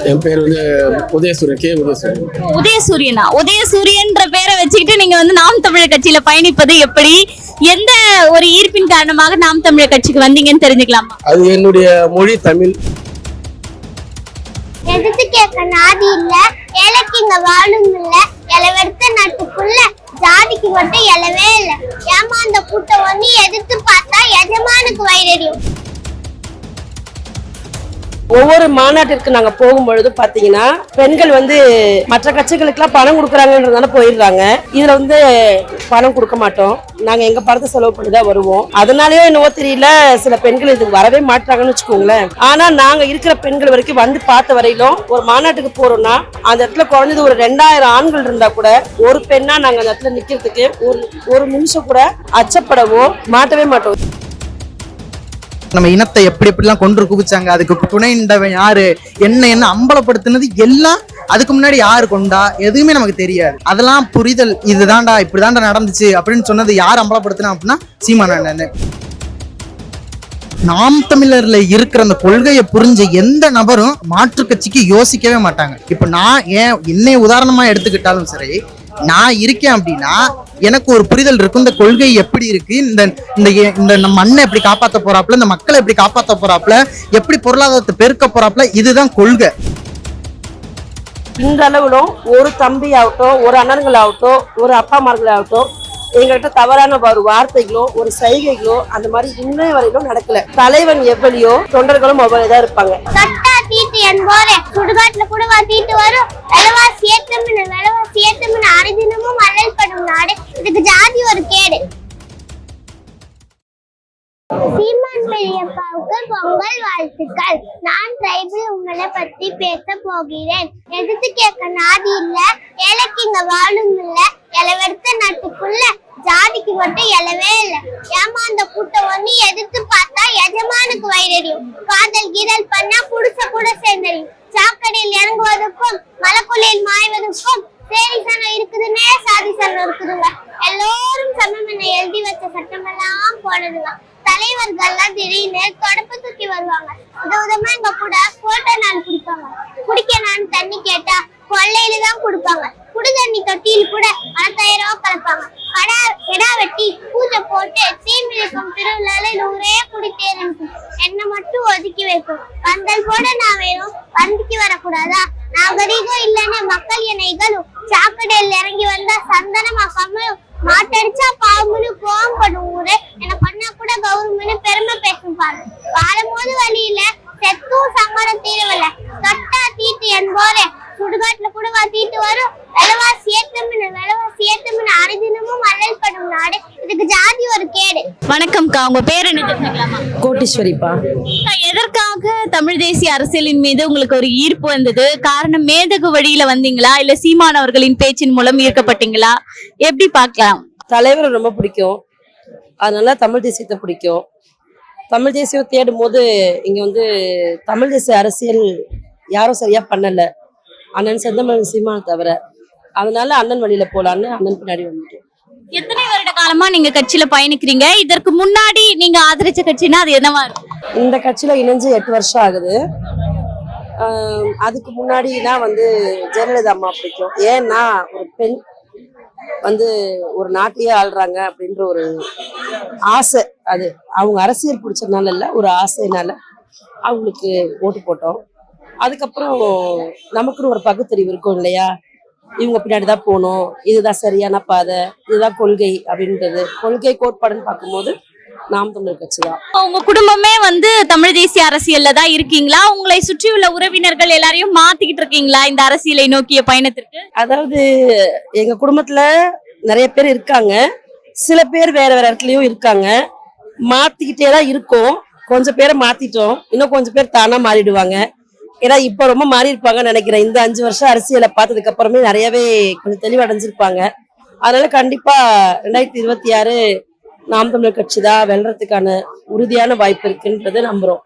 என் பேர் வந்து உதயசூரியன், கே உதயசூரியன். உதயசூரியனா? உதயசூரியன்ற பேரை வச்சுக்கிட்டு நீங்க வந்து நாம் தமிழர் கட்சியில பயணிப்பது எப்படி? எந்த ஒரு ஈர்ப்பின் காரணமாக நாம் தமிழர் கட்சிக்கு வந்தீங்கன்னு தெரிஞ்சுக்கலாமா? அது என்னுடைய மொழி தமிழ். எதிர்த்து கேட்க நாதி இல்ல, ஏழைக்கு இங்க வாழும் இல்ல, எலவெடுத்த நாட்டுக்குள்ள ஜாதிக்கு மட்டும் எழவே இல்ல. ஏமா அந்த கூட்டம் வந்து எதிர்த்து பார்த்தா எஜமானுக்கு வயிறறியும். ஒவ்வொரு மாநாட்டிற்கு நாங்க போகும்பொழுது பாத்தீங்கன்னா பெண்கள் வந்து மற்ற கட்சிகளுக்கு எல்லாம் பணம் கொடுக்குறாங்கன்றதால போயிடுறாங்க. இதுல வந்து பணம் கொடுக்க மாட்டோம், நாங்க எங்க பணத்தை செலவு பண்ணிதான் வருவோம். அதனாலயோ என்னவோ தெரியல சில பெண்கள் இதுக்கு வரவே மாட்டாங்கன்னு வச்சுக்கோங்களேன். ஆனா நாங்க இருக்கிற பெண்கள் வரைக்கும் வந்து பார்த்த வரையிலும் ஒரு மாநாட்டுக்கு போறோம்னா அந்த இடத்துல குறைஞ்சது ஒரு 2000 ஆண்கள் இருந்தா கூட ஒரு பெண்ணா நாங்க அந்த இடத்துல நிக்கிறதுக்கு ஒரு நிமிஷம் கூட அச்சப்படவோ மாட்டவே மாட்டோம். நம்ம இனத்தை எப்படி எப்படிலாம் கொன்று குவிச்சாங்க, அதுக்கு துணை நின்றவன் யாரு, என்ன அம்பலப்படுத்தினது எல்லாம் அதுக்கு முன்னாடி யாரு கொண்டா எதுவுமே நமக்கு தெரியாது. அதெல்லாம் புரிதல், இதுதான்டா இப்படிதான்டா நடந்துச்சு அப்படின்னு சொன்னது யார் அம்பலப்படுத்தினா அப்படின்னா சீமான். நாம் தமிழர்ல இருக்கிற அந்த கொள்கையை புரிஞ்ச எந்த நபரும் மாற்று கட்சிக்கு யோசிக்கவே மாட்டாங்க. இப்ப நான் என்னை உதாரணமா எடுத்துக்கிட்டாலும் சரி, நான் இருக்கேன் அப்படின்னா எனக்கு ஒரு புரிதல் இருக்கும், இந்த கொள்கை எப்படி இருக்கு, இந்த நம்ம மண்ணை எப்படி காப்பாற்ற போறாப்புல, இந்த மக்களை எப்படி காப்பாற்ற போறாப்புல, எப்படி பொருளாதாரத்தை பெருக்க போறாப்புல, இதுதான் கொள்கை. இந்த அளவுலும் ஒரு தம்பி ஆகட்டும், ஒரு அண்ணன்கள் ஆகட்டும், ஒரு அப்பா அம்மார்கள் ஆகட்டும் எங்கள்கிட்ட தவறான ஒரு வார்த்தைகளோ ஒரு சைகைகளோ அந்த மாதிரி இன்னை வரையிலும் நடக்கல. தலைவன் எவ்வளியோ தொண்டர்களும் அவ்வளவுதான் இருப்பாங்க. தீட்டு என்போரே சுடுகாட்டுல கூட தீட்டு வரும். விலைவாசி ஏற்றம்னு அரிதினமும் அல்லல்படும் நாடு, இதுக்கு ஜாதி ஒரு கேடு. சீமான் பெரியப்பாவுக்கு பொங்கல் வாழ்த்துக்கள். நான் ட்ரைபிள் உங்களை பத்தி பேச போகிறேன். எதிர்த்து கேட்க நாதி இல்ல, ஏழைக்கு இங்க வாழும் இல்ல, எலவெடுத்த நாட்டுக்குள்ள ஜாதிக்கு மட்டும் எழவே இல்ல. ஏமா அந்த கூட்டம் வந்து எதிர்த்து பார்த்தா எஜமானுக்கு வயிறறியும். காதல் கீதல் பண்ணா புடிச்ச கூட சேர்ந்தறியும். சாக்கடையில் இறங்குவதற்கும் மலைக்குள்ளையில் மாய்வதற்கும் சேரி சனம் இருக்குதுன்னே சாதி சனம் இருக்குதுங்க. எல்லோரும் சமம் என எழுதி வச்ச சட்டமெல்லாம் போனதுங்க. தலைவர்கள்லாம் திடீர்னு தொடப்பு தூக்கி வருவாங்க. உதவிதமா எங்க கூட போட்டோ நாள் குடிப்பாங்க. குடிக்க நான் தண்ணி கேட்டா கொள்ளையில தான் கொடுப்பாங்க. குடி தண்ணி தொட்டியில் கூட 10,000 ரூபாய் கலப்பாங்க. கெடா வெட்டி பூஜை போட்டு தீமிழிக்கும் திருவிழால ஊரே குடித்தேன் இருக்கும். என்ன மட்டும் ஒதுக்கி வைக்கும். பந்தல் போட நான் வேணும், பந்திக்கு வரக்கூடாதா? நாகரிகம் இல்லைன்னு மக்கள் என்னைகளும் சாக்கடையில் இறங்கி வந்தா சந்தனமா கம்மலும் மாட்டடிச்சா பாம்புன்னு கோவம் பண்ணும் ஊரு. என்ன பண்ணா கூட கவர்மெண்ட் பெருமை பேசும் பாரு. வாழும்போது வழியில செத்தும் சங்கடம் தீரவில்ல. தொட்டா தீட்டு என்போரே சுடுகாட்டுல கூட தீட்டு வரும். விலைவாசி ஏற்றம்னு அரிதினமும் அல்லல்படும் நாடு, இதுக்கு ஜாதி ஒரு கேடு. வணக்கம்க்கா, உங்க பேர் என்ன தெரிஞ்சுக்கலாமா? கோட்டீஸ்வரிப்பா. எதற்காக தமிழ் தேசிய அரசியலின் மீது உங்களுக்கு ஒரு ஈர்ப்பு வந்தது? காரணம் மேதகு வழியில வந்தீங்களா, இல்ல சீமான் அவர்களின் பேச்சின் மூலம் ஈர்க்கப்பட்டீங்களா? எப்படி பார்க்கலாம்? தலைவர் ரொம்ப பிடிக்கும், அதனால தமிழ் தேசியத்தை பிடிக்கும். தமிழ் தேசியம் தேடும் போது இங்க வந்து தமிழ் தேசிய அரசியல் யாரும் சரியா பண்ணல, அண்ணன் செந்தமிழ் சீமான் தவிர. அதனால அண்ணன் வழியில போலான்னு அண்ணன் பின்னாடி வந்துட்டோம். எத்தனை வருட காலமா நீங்க கட்சியில பயணிக்கிறீங்க? இதற்கு முன்னாடி நீங்க ஆதரிச்ச கட்சினா அது என்னவா இருக்கும்? இந்த கட்சியில இணைஞ்சு 8 வருஷம் ஆகுது. அதுக்கு முன்னாடினா வந்து ஜெயலலிதா அம்மா பிடிக்கும். ஏன்னா ஒரு பெண் வந்து ஒரு நாட்டையே ஆள்றாங்க அப்படின்ற ஒரு ஆசை, அது அவங்க அரசியல் பிடிச்சதுனால இல்ல, ஒரு ஆசைனால அவங்களுக்கு ஓட்டு போட்டோம். அதுக்கப்புறம் நமக்குன்னு ஒரு பகுத்தறிவு இருக்கும் இல்லையா, இவங்க பின்னாடிதான் போகணும், இதுதான் சரியான பாதை, இதுதான் கொள்கை அப்படின்றது. கொள்கை கோட்பாடுன்னு பார்க்கும்போது நாம் தமிழர் கட்சி தான். உங்க குடும்பமே வந்து தமிழ் தேசிய அரசியல்ல தான் இருக்கீங்களா? உங்களை சுற்றியுள்ள உறவினர்கள் எல்லாரையும் மாத்திக்கிட்டு இருக்கீங்களா இந்த அரசியலை நோக்கிய பயணத்திற்கு? அதாவது எங்க குடும்பத்துல நிறைய பேர் இருக்காங்க, சில பேர் வேற வேற இடத்துலயும் இருக்காங்க. மாத்திக்கிட்டே தான் இருக்கோம். கொஞ்சம் பேரை மாத்திட்டோம், இன்னும் கொஞ்சம் பேர் தானா மாறிடுவாங்க. ஏன்னா இப்ப ரொம்ப மாறி இருப்பாங்கன்னு நினைக்கிறேன். இந்த 5 வருஷம் அரசியலை பார்த்ததுக்கு அப்புறமே நிறையவே கொஞ்சம் தெளிவடைஞ்சிருப்பாங்க. அதனால கண்டிப்பா 2026 நாம் தமிழர் கட்சி தான் வெல்றதுக்கான உறுதியான வாய்ப்பு இருக்குன்றதை நம்புறோம்.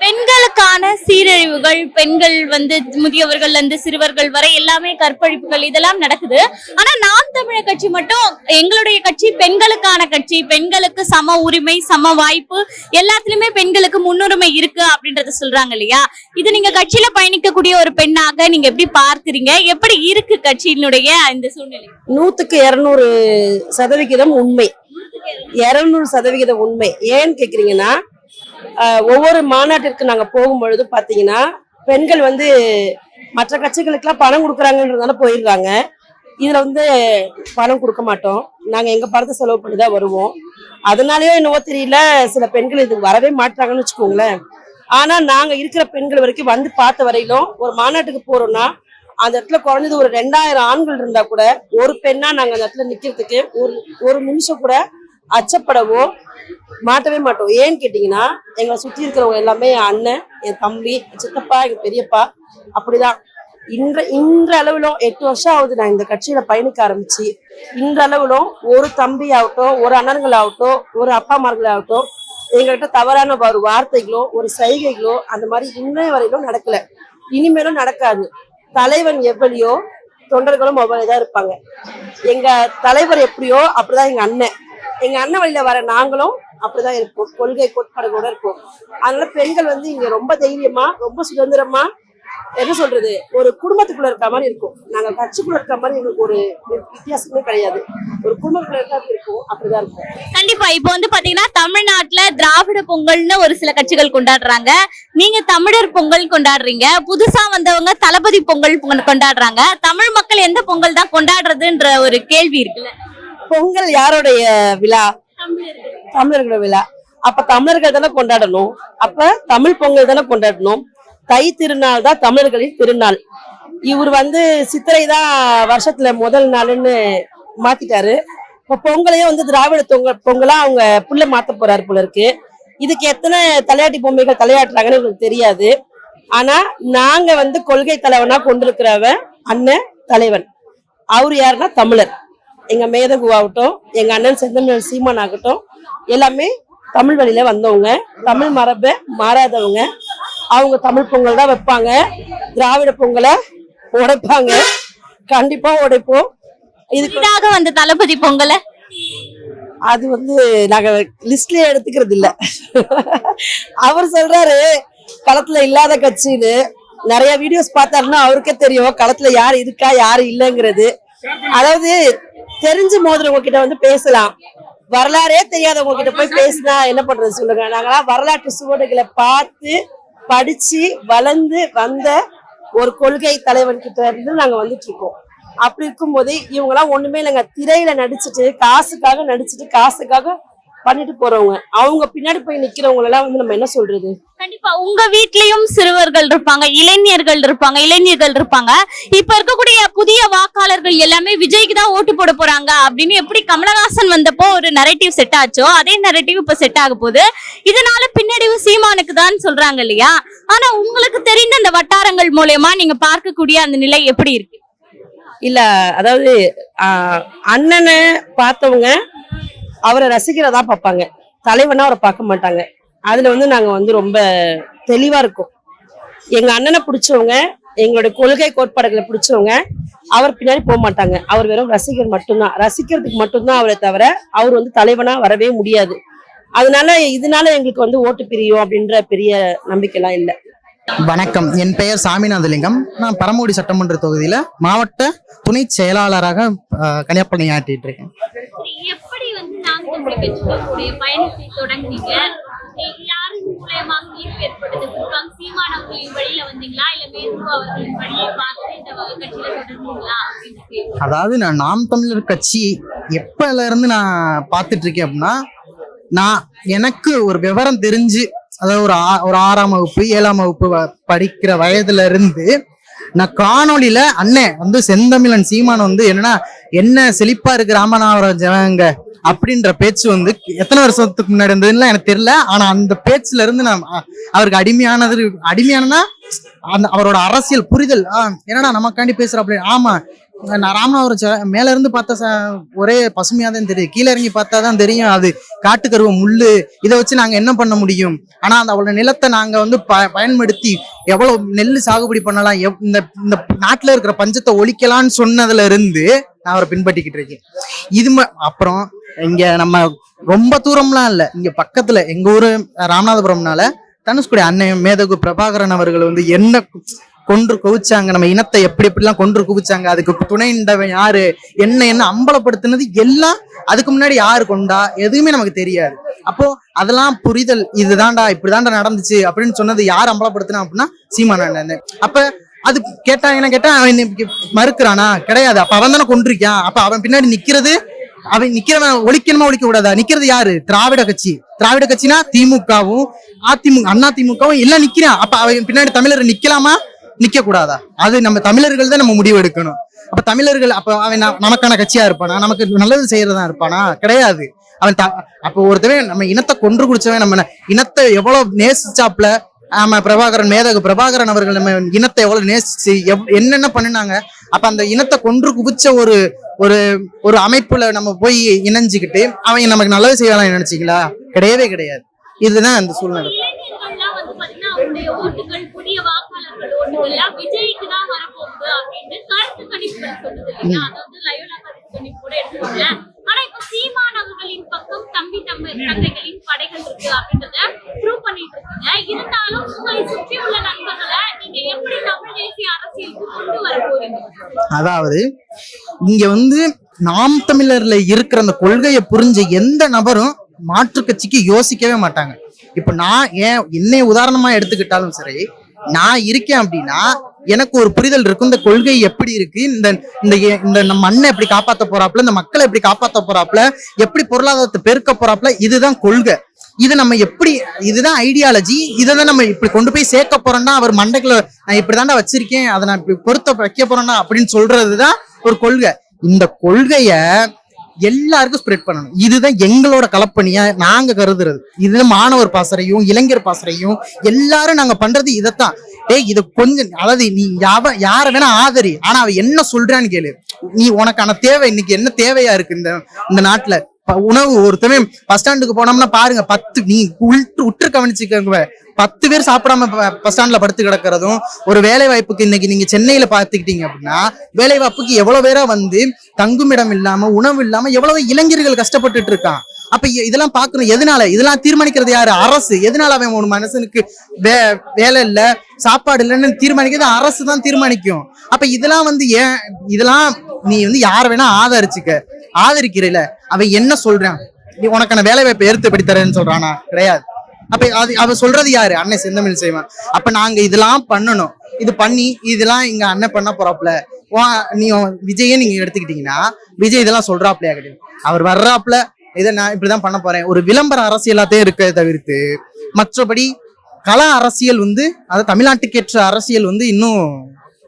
பெண்களுக்கான சீரழிவுகள், பெண்கள் வந்து முதியவர்கள் இருந்து சிறுவர்கள் வரை எல்லாமே கற்பழிப்புகள் இதெல்லாம் நடக்குது. ஆனா நாம் தமிழர் கட்சி மட்டும் எங்களுடைய கட்சி பெண்களுக்கான கட்சி, பெண்களுக்கு சம உரிமை சம வாய்ப்பு எல்லாத்துலயுமே பெண்களுக்கு முன்னுரிமை இருக்கு அப்படின்றத சொல்றாங்க இல்லையா? இது நீங்க கட்சியில பயணிக்கக்கூடிய ஒரு பெண்ணாக நீங்க எப்படி பார்க்கிறீங்க? எப்படி இருக்கு கட்சியினுடைய இந்த சூழ்நிலை? 100க்கு 200% உண்மை, 200% உண்மை. ஏன்னு கேக்குறீங்கன்னா, ஒவ்வொரு மாநாட்டிற்கு நாங்க போகும்பொழுது பாத்தீங்கன்னா பெண்கள் வந்து மற்ற கட்சிகளுக்கெல்லாம் பணம் கொடுக்குறாங்கன்றதால போயிடுறாங்க. இதுல வந்து பணம் கொடுக்க மாட்டோம், நாங்க எங்க பணத்தை செலவு பண்ணிதான் வருவோம். அதனாலயோ என்னவோ தெரியல, சில பெண்கள் இதுக்கு வரவே மாட்டாங்கன்னு வச்சுக்கோங்களேன். ஆனா நாங்க இருக்கிற பெண்கள் வரைக்கும் வந்து பார்த்த வரையிலும் ஒரு மாநாட்டுக்கு போறோம்னா அந்த இடத்துல குறைஞ்சது ஒரு 2000 ஆண்கள் இருந்தா கூட ஒரு பெண்ணா நாங்க அந்த இடத்துல நிக்கிறதுக்கு ஒரு நிமிஷம் கூட அச்சப்படவோ மாட்டவே மாட்டோம். ஏன்னு கேட்டீங்கன்னா, எங்களை சுத்தி இருக்கிறவங்க எல்லாமே என் அண்ணன், என் தம்பி, என் சித்தப்பா, எங்க பெரியப்பா. அப்படிதான் இன்றளவிலும் 8 வருஷம் ஆகுது நான் இந்த கட்சியில பயணிக்க ஆரம்பிச்சு. இன்றளவிலும் ஒரு தம்பி ஆகட்டும், ஒரு அண்ணன்கள் ஆகட்டும், ஒரு அப்பாமார்கள் ஆகட்டும், எங்கள்கிட்ட தவறான ஒரு வார்த்தைகளோ ஒரு சைகைகளோ அந்த மாதிரி இன்னை வரையிலும் நடக்கல, இனிமேலும் நடக்காது. தலைவன் எவ்வளியோ தொண்டர்களும் அவ்வளவுதான் இருப்பாங்க. எங்க தலைவர் எப்படியோ அப்படிதான் எங்க அண்ணன் வழியில வர நாங்களும் அப்படிதான் இருப்போம், கொள்கை கோட்பாடுகளோட இருப்போம். அதனால பெண்கள் வந்து இங்க ரொம்ப தைரியமா, ரொம்ப சுதந்திரமா, என்ன சொல்றது, ஒரு குடும்பத்துக்குள்ள இருக்க மாதிரி இருக்கும். நாங்க கட்சிக்குள்ள இருக்க மாதிரி எங்களுக்கு ஒரு வித்தியாசமே கிடையாது, ஒரு குடும்பத்துக்குள்ள இருக்க இருக்கும், அப்படிதான் இருக்கும். கண்டிப்பா. இப்போ வந்து பாத்தீங்கன்னா தமிழ்நாட்டுல திராவிட பொங்கல்னு ஒரு சில கட்சிகள் கொண்டாடுறாங்க, நீங்க தமிழர் பொங்கல் கொண்டாடுறீங்க, புதுசா வந்தவங்க தளபதி பொங்கல் கொண்டாடுறாங்க. தமிழ் மக்கள் எந்த பொங்கல் தான் கொண்டாடுறதுன்ற ஒரு கேள்வி இருக்குல்ல. பொங்கல் யாருடைய விழா? தமிழர்களோட விழா. அப்ப தமிழர்கள் தானே கொண்டாடணும், அப்ப தமிழ் பொங்கல் தானே கொண்டாடணும். தை திருநாள் தான் தமிழர்களின் திருநாள். இவர் வந்து சித்திரை தான் வருஷத்துல முதல் நாள்னு மாத்திட்டாரு. இப்ப பொங்கலையே வந்து திராவிட பொங்கலா அவங்க புள்ள மாத்த போறாரு போல இருக்கு. இதுக்கு எத்தனை தலையாட்டி பொம்மைகள் தலையாட்டுறாங்கன்னு எங்களுக்கு தெரியாது. ஆனா நாங்க வந்து கொள்கை தலைவனா கொண்டிருக்கிறவன் அண்ணன் தலைவன். அவரு யாருன்னா தமிழர். எங்க மேதகு ஆகட்டும், எங்க அண்ணன் செந்தமிழன் சீமான் ஆகட்டும், எல்லாமே தமிழ் வழியில வந்தவங்க, தமிழ் மரபை மாறாதவங்க. அவங்க தமிழ் பொங்கல் தான் வைப்பாங்க, திராவிட பொங்கலை உடைப்பாங்க, கண்டிப்பா உடைப்போம். இதுக்காக வந்த தளபதி பொங்கலை அது வந்து நாங்க லிஸ்ட்லயே எடுத்துக்கிறது இல்ல. அவர் சொல்றாரு களத்துல இல்லாத கட்சின்னு. நிறைய வீடியோஸ் பார்த்தாருன்னா அவருக்கே தெரியும் களத்துல யாரு இருக்கா யாரு இல்லைங்கிறது. அதாவது தெரிஞ்சு மோதுறவங்க கிட்ட வந்து பேசலாம், வரலாறே தெரியாதவங்க கிட்ட போய் பேசினா என்ன பண்றது சொல்லுங்க. நாங்களாம் வரலாற்று சுவடுகளை பார்த்து படிச்சு வளர்ந்து வந்த ஒரு கொள்கை தலைவன் கிட்ட இருந்து நாங்க வந்துட்டு இருக்கோம். அப்படி இருக்கும் போது இவங்க எல்லாம் ஒண்ணுமே இல்லைங்க, திரையில நடிச்சுட்டு காசுக்காக பண்ணிட்டு போறவங்க. அவங்க பின்னாடி போய் நிக்கிறவங்க எல்லாம் வந்து நம்ம என்ன சொல்றது? கண்டிப்பா உங்க வீட்லயும் சிறுவர்கள் இருப்பாங்க, இளைஞர்கள் இருப்பாங்க. இப்ப இருக்கக்கூடிய புதிய வாக்காளர்கள் எல்லாமே விஜய்க்கு தான் ஓட்டு போட போறாங்க அப்படின்னு எப்படி கமலஹாசன் வந்தப்போ ஒரு நரேட்டிவ் செட் ஆச்சோ அதே நரேட்டிவ் இப்ப செட் ஆக போகுது. இதனால பின்னடைவு சீமானுக்கு தான் சொல்றாங்க இல்லையா? ஆனா உங்களுக்கு தெரிந்த அந்த வட்டாரங்கள் மூலமா நீங்க பார்க்கக்கூடிய அந்த நிலை எப்படி இருக்கு? இல்ல, அதாவது அண்ணனை பார்த்தவங்க அவரை ரசிக்கிறதா பார்ப்பாங்க, தலைவனா அவரை பார்க்க மாட்டாங்க. அதுல வந்து நாங்க வந்து ரொம்ப தெளிவா இருக்கோம். எங்க அண்ணனை பிடிச்சவங்க, எங்களுடைய கொள்கை கோட்பாடுகளை பிடிச்சவங்க அவர் பின்னாடி போக மாட்டாங்க. அவர் வெறும் ரசிகர் மட்டும்தான், ரசிக்கிறதுக்கு மட்டும்தான் அவரை தவிர அவர் வந்து தலைவனா வரவே முடியாது. இதனால எங்களுக்கு வந்து ஓட்டு பிரியும் அப்படின்ற பெரிய நம்பிக்கை எல்லாம் இல்லை. வணக்கம், என் பெயர் சாமிநாதலிங்கம். நான் பரமக்குடி சட்டமன்ற தொகுதியில மாவட்ட துணை செயலாளராக பணியாற்றிட்டு இருக்கேன். எப்படி வந்து நாம் தமிழர் கட்சிகளுடைய பயணத்தை தொடங்கினீங்க? யாரின் மூலமா ஈர்ப்பு ஏற்பட்டது? சீமான் அவர்களின் வழியில வந்தீங்களா, இல்ல மேற்கு அவர்களின் வழியை பார்த்து இந்த கட்சியில தொடர்ந்தீங்களா? அதாவது நான் நாம் தமிழர் கட்சி எப்பல இருந்து நான் பார்த்துட்டு இருக்கேன் அப்படின்னா, எனக்கு ஒரு விவரம் தெரிஞ்சு, அதாவது ஒரு 6ஆம் வகுப்பு 7ஆம் வகுப்பு படிக்கிற வயதுல இருந்து நான் காணொலியில அண்ணன் வந்து செந்தமிழன் சீமான் வந்து என்ன செழிப்பா இருக்கு ராமநாதபுரம் ஜனங்க அப்படின்ற பேச்சு வந்து எத்தனை வருஷத்துக்கு முன்னாடி இருந்ததுன்னு எனக்கு தெரியல. ஆனா அந்த பேச்சுல இருந்து நான் அவருக்கு அடிமையானதுன்னா அவரோட அரசியல் புரிதல், என்னடா நமக்காண்டி பேசுற அப்படி, ஆமா நான் ராமநாதபுரம் மேல இருந்து பார்த்தா ஒரே பசுமையா தான் தெரியும், கீழே இறங்கி பார்த்தா தான் தெரியும் அது காட்டுக்கருவ முள்ளு. இதை வச்சு நாங்க என்ன பண்ண முடியும்? ஆனா அந்த அவ்வளவு நிலத்தை நாங்க வந்து பயன்படுத்தி எவ்வளவு நெல் சாகுபடி பண்ணலாம், இந்த இந்த நாட்டுல இருக்கிற பஞ்சத்தை ஒழிக்கலாம்னு சொன்னதுல இருந்து நான் அவரை பின்பற்றிக்கிட்டு இருக்கேன். இது அப்புறம் இங்க நம்ம ரொம்ப தூரம்லாம் இல்ல, இங்க பக்கத்துல எங்க ஊரு ராமநாதபுரம்னால தனுஷ்குடி அண்ணன் மேதகு பிரபாகரன் அவர்கள் வந்து என்ன கொன்று குவிச்சாங்க, நம்ம இனத்தை எப்படி எப்படிலாம் கொன்று குவிச்சாங்க, அதுக்கு துணைண்டவன் யாரு, என்ன அம்பலப்படுத்தினது எல்லாம் அதுக்கு முன்னாடி யாரு கொண்டா எதுவுமே நமக்கு தெரியாது. அப்போ அதெல்லாம் புரிதல், இதுதான்டா இப்படிதான்டா நடந்துச்சு அப்படின்னு சொன்னது யார் அம்பலப்படுத்தினா அப்படின்னா சீமான் அண்ணன். அப்ப அது என்ன கேட்டா அவன் மறுக்கிறானா? கிடையாது. அப்ப அவன் தானே கொண்டிருக்கான். அப்ப அவன் பின்னாடி நிக்கிறது, அவன் நிக்கிறவன் ஒழிக்கணுமா ஒழிக்க கூடாதா? நிக்கிறது யாரு? திராவிட கட்சி. திராவிட கட்சினா திமுகவும் அண்ணா திமுகவும் எல்லாம் நிக்கிறான். அப்ப அவன் பின்னாடி தமிழர் நிக்கலாமா நிக்க கூடாதா? அது நம்ம தமிழர்கள் தான் நம்ம முடிவு எடுக்கணும். அப்ப தமிழர்கள் அப்ப அவன் நமக்கான கட்சியா இருப்பானா? நமக்கு நல்லது செய்யறதா இருப்பானா? கிடையாது. அவன் அப்ப ஒருத்தவன் நம்ம இனத்தை கொன்று குடிச்சவன், நம்ம இனத்தை எவ்வளவு நேசிச்சாப்ல ஆமா பிரபாகரன், மேதகு பிரபாகரன் அவர்கள் நம்ம இனத்தை எவ்வளவு நேசிச்சு என்னென்ன பண்ணினாங்க. அப்ப அந்த இனத்தை கொன்று குவிச்ச ஒரு ஒரு ஒரு அமைப்புல நம்ம போய் இணைஞ்சுக்கிட்டு அவங்க நமக்கு நல்லது செய்யலாம் நினைச்சீங்களா? கிடையவே கிடையாது. இதுதான் அந்த சூழ்நிலை. அதாவது இங்க வந்து நாம் தமிழர்ல இருக்கிற அந்த கொள்கையை புரிஞ்ச எந்த நபரும் மாற்று கட்சிக்கு யோசிக்கவே மாட்டாங்க. இப்ப நான் என்னை உதாரணமா எடுத்துக்கிட்டாலும் சரி, நான் இருக்கேன் அப்படின்னா எனக்கு ஒரு புரிதல் இருக்கும், இந்த கொள்கை எப்படி இருக்கு, இந்த நம்ம மண்ணை எப்படி காப்பாத்த போறாப்புல, இந்த மக்களை எப்படி காப்பாத்த போறாப்புல, எப்படி பொருளாதாரத்தை பெருக்க போறாப்புல, இதுதான் கொள்கை. இது நம்ம எப்படி, இதுதான் ஐடியாலஜி, இதைதான் நம்ம இப்படி கொண்டு போய் சேர்க்க போறோம்னா அவர் மண்டைக்குள்ள நான் இப்படிதாண்டா வச்சிருக்கேன், அதை நான் இப்படி பொருத்த வைக்க போறேன்னா அப்படின்னு சொல்றதுதான் ஒரு கொள்கை. இந்த கொள்கைய எல்லாருக்கும் ஸ்ப்ரெட் பண்ணணும். இதுதான் எங்களோட களப்பணியா நாங்க கருதுறது. இதுல மாணவர் பாசறையும் இளைஞர் பாசறையும் எல்லாரும் நாங்க பண்றது இதைத்தான். இத கொஞ்சம், அதாவது நீ யார வேணா ஆதரி, ஆனா அவ என்ன சொல்றான்னு கேளு. நீ உனக்கான தேவை இன்னைக்கு என்ன தேவையா இருக்கு இந்த நாட்டுல? உணவு ஒருத்தவன் பஸ் ஸ்டாண்டுக்கு போனோம்னா பாருங்க, 10 நீ உற்று கவனிச்சுக்கோங்க, 10 பேர் சாப்பிடாம பஸ் ஸ்டாண்ட்ல படுத்து கிடக்கிறதும், ஒரு வேலை வாய்ப்புக்கு இன்னைக்கு நீங்க சென்னையில பாத்துக்கிட்டீங்க அப்படின்னா வேலை வாய்ப்புக்கு எவ்வளவு பேரா வந்து தங்குமிடம் இல்லாம உணவு இல்லாம எவ்வளவு இளைஞர்கள் கஷ்டப்பட்டுட்டு இருக்கான். அப்ப இதெல்லாம் பாக்கணும். எதனால இதெல்லாம் தீர்மானிக்கிறது யாரு? அரசு. எதனால அவன் ஒரு மனுஷனுக்கு வேலை இல்ல சாப்பாடு இல்லைன்னு தீர்மானிக்கிறது அரசு தான் தீர்மானிக்கும். அப்ப இதெல்லாம் வந்து இதெல்லாம் நீ வந்து யார வேணா ஆதரிக்கிறீல, அவன் என்ன சொல்றான்? நீ உனக்கான வேலை வாய்ப்பை ஏற்படுத்தி தரேன்னு சொல்றானா? கிடையாது. அப்ப அவ சொல்றது யாரு? அண்ணன் செந்தமிழ் செய்வான். அப்ப நாங்க இதெல்லாம் பண்ணணும். இது பண்ணி இதெல்லாம் இங்க அண்ணன் பண்ண போறாப்ல. நீ விஜய நீங்க எடுத்துக்கிட்டீங்கன்னா விஜய் இதெல்லாம் சொல்றாப்லையா? கிடையாது. அவர் வர்றாப்ல இதை நான் இப்படிதான் பண்ண போறேன், ஒரு விளம்பர அரசியலாத்தே இருக்க தவிர்த்து மற்றபடி கள அரசியல் வந்து அது தமிழ்நாட்டுக்கேற்ற அரசியல் வந்து இன்னும்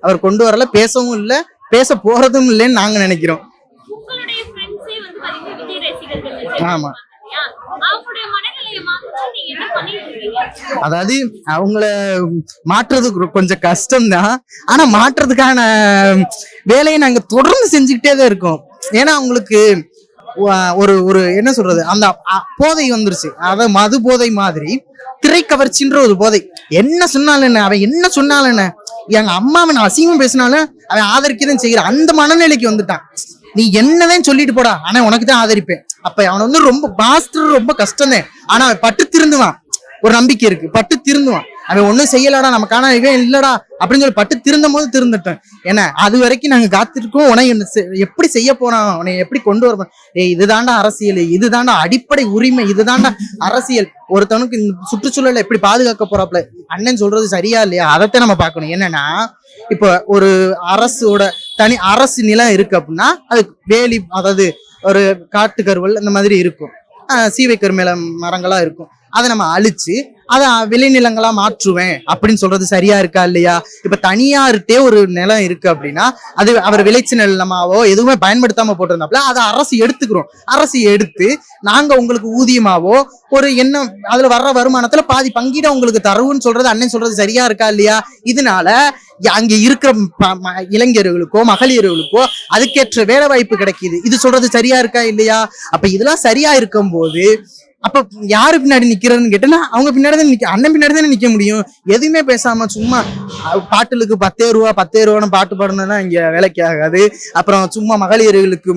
அவர் கொண்டு வரல, பேசவும் இல்லை, பேச போறதும் இல்லைன்னு நாங்க நினைக்கிறோம். ஆமா, அதாவது அவங்கள மாற்றுறது கொஞ்சம் கஷ்டம்தான், ஆனா மாற்றுறதுக்கான வேலையை நாங்க தொடர்ந்து செஞ்சுக்கிட்டே தான் இருக்கோம். ஏன்னா அவங்களுக்கு ஒரு என்ன சொல்றது, அந்த போதை வந்துருச்சு. அதாவது மது போதை மாதிரி திரைக்கவர்ச்சின்ற ஒரு போதை. என்ன சொன்னாலும் என்ன, அவன் என்ன சொன்னாலும் என்ன, எங்க அம்மாவை நான் அசிங்கமா பேசினாலும் அவன் ஆதரிக்கதான் செய்யறான். அந்த மனநிலைக்கு வந்துட்டான். நீ என்னதான் சொல்லிட்டு போடா, ஆனா உனக்கு தான் ஆதரிப்பேன். அப்ப அவனை வந்து ரொம்ப மாஸ்டர் ரொம்ப கஷ்டம் தான். ஆனா அவன் பட்டு திருந்துவான். ஒரு நம்பிக்கை இருக்கு, பட்டு திருந்துவான். அவன் ஒண்ணும் செய்யலடா, நமக்கான இவன் இல்லடா அப்படின்னு சொல்லி பட்டு திருந்தும் போது திருந்துட்டேன். ஏன்னா அது வரைக்கும் நாங்க காத்திருக்கோம். உனக்கு எப்படி செய்ய போறான், உன்னை எப்படி கொண்டு வரப்போம். இதுதாண்டா அரசியல், இதுதாண்டா அடிப்படை உரிமை, இதுதாண்டா அரசியல். ஒருத்தவனுக்கு இந்த சுற்றுச்சூழலை எப்படி பாதுகாக்க போறாப்ல, அண்ணன் சொல்றது சரியா இல்லையா, அதைத்தான் நம்ம பார்க்கணும். என்னன்னா இப்போ ஒரு அரசோட அரசு நிலம் இருக்கு அப்படின்னா அது வேலி, அதாவது ஒரு காட்டு கருவல் இந்த மாதிரி இருக்கும், சீவை கருமேல மரங்களா இருக்கும். அதை நம்ம அழிச்சு அதை விளைநிலங்களா மாற்றுவேன் அப்படின்னு சொல்றது சரியா இருக்கா இல்லையா? இப்ப தனியார்கிட்டே ஒரு நிலம் இருக்கு அப்படின்னா அது அவர் விளைச்சி நிலமாவோ எதுவுமே பயன்படுத்தாம போட்டிருந்தாப்புல அதை அரசு எடுத்துக்கிறோம். அரசு எடுத்து நாங்க உங்களுக்கு ஊதியமாவோ ஒரு என்ன அதுல வர்ற வருமானத்துல பாதி பங்கீட உங்களுக்கு தருவுன்னு சொல்றது அண்ணன் சொல்றது சரியா இருக்கா இல்லையா? இதனால அங்க இருக்கிற இளைஞர்களுக்கோ மகளிர்களுக்கோ அதுக்கேற்ற வேலை வாய்ப்பு கிடைக்குது. இது சொல்றது சரியா இருக்கா இல்லையா? அப்ப இதெல்லாம் சரியா இருக்கும் போது அப்ப யாரு பின்னாடி நிக்கிறதுன்னு கேட்டேன்னா அவங்க பின்னாடி தான் அண்ணன் பின்னாடி தானே நிக்க முடியும். எதுவுமே பேசாம சும்மா பாட்டுலுக்கு 10 ரூபான்னு பாட்டு பாடணும்னா இங்க வேலைக்கு ஆகாது. அப்புறம் சும்மா மகளிர்களுக்கு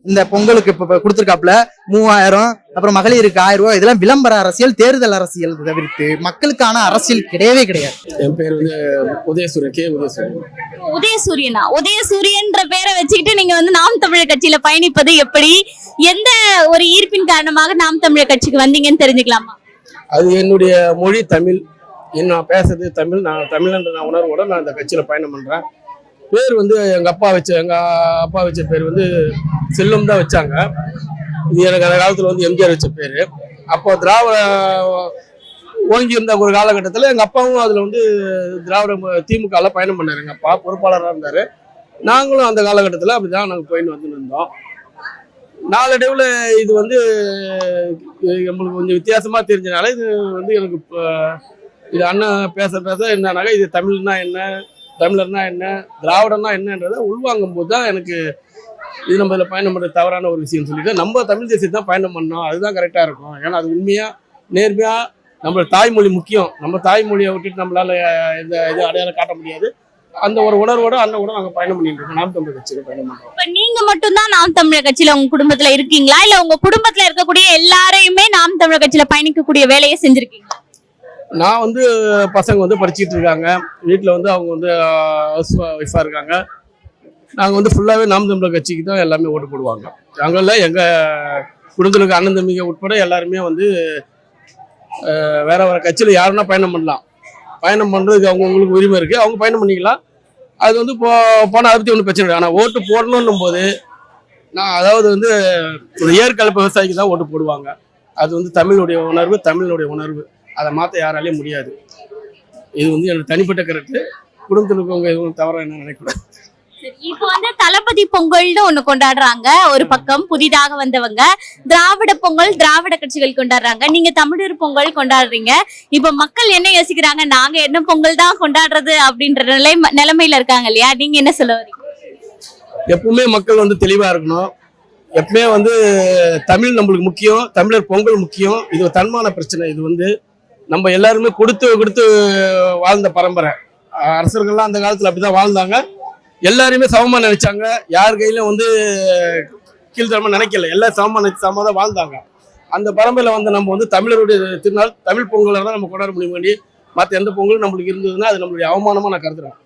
இந்த பொங்கலுக்கு இப்ப கொடுத்துருக்காப்புல 3000, அப்புறம் மகளிருக்கு 1000 ரூபாய். இதெல்லாம் விளம்பர அரசியல், தேர்தல் அரசியல் தவிர்த்து மக்களுக்கான அரசியல் கிடையவே கிடையாது. என் பேர் வந்து உதயசூரியன், கே உதயசூரியன். உதயசூரியனா? உதயசூரியன்ற பேரை வச்சுக்கிட்டு நீங்க வந்து நாம் தமிழர் கட்சியில பயணிப்பது எப்படி? எந்த ஒரு ஈர்ப்பின் காரணமாக நாம் தமிழர் கட்சிக்கு வந்தீங்கன்னு தெரிஞ்சுக்கலாமா? அது என்னுடைய மொழி தமிழ், நான் பேசுறது தமிழ், நான் தமிழ்ன்ற நான் உணர்வோட நான் இந்த கட்சியில பயணம் பண்றேன். பேர் வந்து எங்க அப்பா வச்ச பேர் வந்து செல்வம் தான் வச்சாங்க. இது எனக்கு அந்த காலத்துல வந்து எம்ஜிஆர் வச்ச பேரு. அப்போ திராவிட ஓங்கி இருந்த ஒரு காலகட்டத்தில் எங்க அப்பாவும் அதுல வந்து திராவிட திமுகல பயணம் பண்ணாரு. எங்க அப்பா பொறுப்பாளராக இருந்தாரு. நாங்களும் அந்த காலகட்டத்தில் அப்படிதான் நாங்கள் போயின்னு வந்து இருந்தோம். நாளடைவில் இது வந்து நம்மளுக்கு கொஞ்சம் வித்தியாசமா தெரிஞ்சனால இது வந்து எனக்கு இது அண்ணன் பேச என்னன்னாக்கா இது தமிழ்னா என்ன, தமிழர்னா என்ன, திராவிடம்னா என்னன்றதை உள்வாங்கும் போது தான் எனக்கு இது நம்ம இதில் பயணம் பண்ணுறது தவறான ஒரு விஷயம் சொல்லிட்டு நம்ம தமிழ் தேசியத்தை தான் பயணம் பண்ணோம். அதுதான் கரெக்டாக இருக்கும். ஏன்னா அது உண்மையாக நேர்மையாக நம்மளோட தாய்மொழி முக்கியம். நம்ம தாய்மொழியை விட்டுட்டு நம்மளால இந்த இது அடையாளம் காட்ட முடியாது. அந்த ஒரு உணர்வோட அண்ணன் நாங்கள் பயணம் பண்ணிட்டு இருக்கோம். நாம் தமிழர் கட்சியில பயணம் பண்ணுறோம். இப்ப நீங்க மட்டும்தான் நாம் தமிழர் கட்சியில உங்க குடும்பத்துல இருக்கீங்களா, இல்ல உங்க குடும்பத்துல இருக்கக்கூடிய எல்லாரையுமே நாம் தமிழர் கட்சியில பயணிக்கக்கூடிய வேலையை செஞ்சிருக்கீங்களா? நான் வந்து பசங்க வந்து படிச்சுட்டு இருக்காங்க. வீட்டில் வந்து அவங்க வந்து ஹவுஸ் ஒய்ஃபாக இருக்காங்க. நாங்கள் வந்து ஃபுல்லாகவே நாம் தமிழர் கட்சிக்கு தான் எல்லாமே ஓட்டு போடுவாங்க. நாங்களில் எங்கள் குடும்பத்தில் அண்ணன் தம்பிங்க உட்பட எல்லாருமே வந்து வேற கட்சியில் யாருன்னா பயணம் பண்ணலாம். பயணம் பண்ணுறதுக்கு அவங்களுக்கு உரிமை இருக்குது. அவங்க பயணம் பண்ணிக்கலாம். அது வந்து போனால் அதை பற்றி ஒன்றும் பிரச்சனை இல்லை. ஆனால் ஓட்டு போடணும் போது நான் அதாவது வந்து ஒரு ஏற்கலப்பு விவசாயிக்கு தான் ஓட்டு போடுவாங்க. அது வந்து தமிழுடைய உணர்வு, தமிழனுடைய உணர்வு. அதை மாற்ற யாராலையும் முடியாது. இது வந்து எனக்கு தனிப்பட்ட கருத்து. குடும்பத்தில் இருக்கவங்க எதுவும் தவறாக என்ன நினைக்கூடாது. இப்போ வந்து தளபதி பொங்கல்னு ஒண்ணு கொண்டாடுறாங்க. ஒரு பக்கம் புதிதாக வந்தவங்க திராவிட பொங்கல், திராவிட கட்சிகள் கொண்டாடுறாங்க. நீங்க தமிழர் பொங்கல் கொண்டாடுறீங்க. இப்ப மக்கள் என்ன யோசிக்கிறாங்க, நாங்க என்ன பொங்கல் தான் கொண்டாடுறது அப்படின்ற நிலைமையில இருக்காங்க இல்லையா? நீங்க என்ன சொல்ல வரீங்க? எப்பவுமே மக்கள் வந்து தெளிவா இருக்கணும். எப்பவுமே வந்து தமிழ் நம்மளுக்கு முக்கியம், தமிழர் பொங்கல் முக்கியம். இது ஒரு தன்மான பிரச்சனை. இது வந்து நம்ம எல்லாருமே கொடுத்து வாழ்ந்த பரம்பரை. அரசர்கள்லாம் அந்த காலத்துல அப்படிதான் வாழ்ந்தாங்க. எல்லாருமே சமமா நினைச்சாங்க. யார் கையிலும் வந்து கீழ்த்தரமா நினைக்கல. எல்லாம் சமமா தான் வாழ்ந்தாங்க. அந்த பரம்பரையில வந்து நம்ம வந்து தமிழருடைய திருநாள் தமிழ் பொங்கலை தான் நம்ம கொண்டாட முடியும். வேண்டி மற்ற எந்த பொங்கலும் நம்மளுக்கு இருந்ததுன்னா அது நம்மளுடைய அவமானமா நான் கருதுறேன்.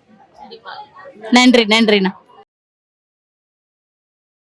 நன்றிண்ணா.